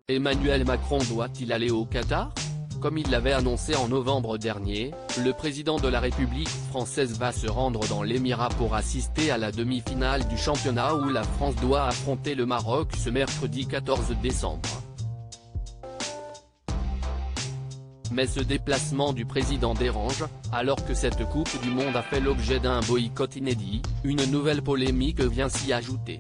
Emmanuel Macron doit-il aller au Qatar? Comme il l'avait annoncé en novembre dernier, le président de la République française va se rendre dans l'Émirat pour assister à la demi-finale du championnat où la France doit affronter le Maroc ce mercredi 14 décembre. Mais ce déplacement du président dérange, alors que cette Coupe du Monde a fait l'objet d'un boycott inédit, une nouvelle polémique vient s'y ajouter.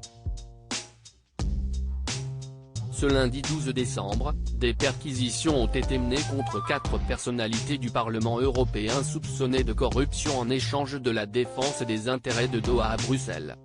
Ce lundi 12 décembre, des perquisitions ont été menées contre 4 personnalités du Parlement européen soupçonnées de corruption en échange de la défense des intérêts de Doha à Bruxelles.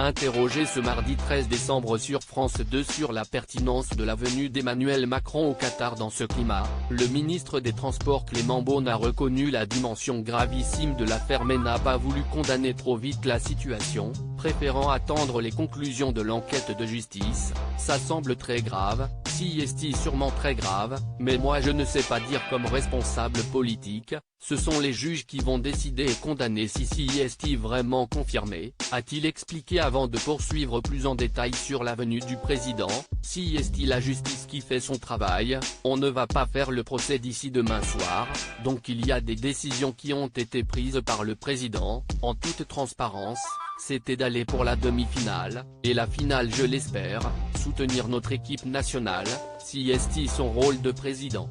Interrogé ce mardi 13 décembre sur France 2 sur la pertinence de la venue d'Emmanuel Macron au Qatar dans ce climat, le ministre des Transports Clément Beaune a reconnu la dimension gravissime de l'affaire mais n'a pas voulu condamner trop vite la situation, préférant attendre les conclusions de l'enquête de justice. Ça semble très grave, si est sûrement très grave, mais moi je ne sais pas dire comme responsable politique, ce sont les juges qui vont décider et condamner si est vraiment confirmé, a-t-il expliqué avant de poursuivre plus en détail sur la venue du président. Si est la justice qui fait son travail, on ne va pas faire le procès d'ici demain soir, donc il y a des décisions qui ont été prises par le président, en toute transparence, c'était d'aller pour la demi-finale, et la finale je l'espère, soutenir notre équipe nationale, si est son rôle de président.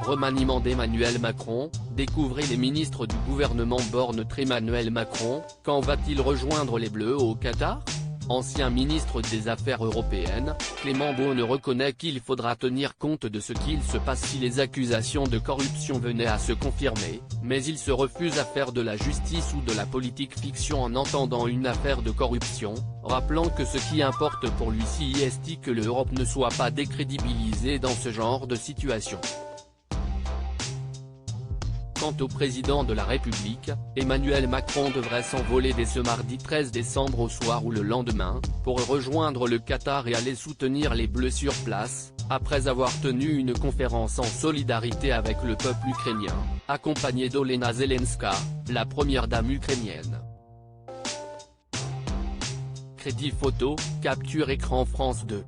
Remaniement d'Emmanuel Macron, découvrez les ministres du gouvernement Borne. Emmanuel Macron, quand va-t-il rejoindre les Bleus au Qatar? Ancien ministre des Affaires européennes, Clément Beaune reconnaît qu'il faudra tenir compte de ce qu'il se passe si les accusations de corruption venaient à se confirmer, mais il se refuse à faire de la justice ou de la politique fiction en entendant une affaire de corruption, rappelant que ce qui importe pour lui c'est que l'Europe ne soit pas décrédibilisée dans ce genre de situation. Quant au président de la République, Emmanuel Macron devrait s'envoler dès ce mardi 13 décembre au soir ou le lendemain, pour rejoindre le Qatar et aller soutenir les Bleus sur place, après avoir tenu une conférence en solidarité avec le peuple ukrainien, accompagné d'Olena Zelenska, la première dame ukrainienne. Crédit photo, capture écran France 2.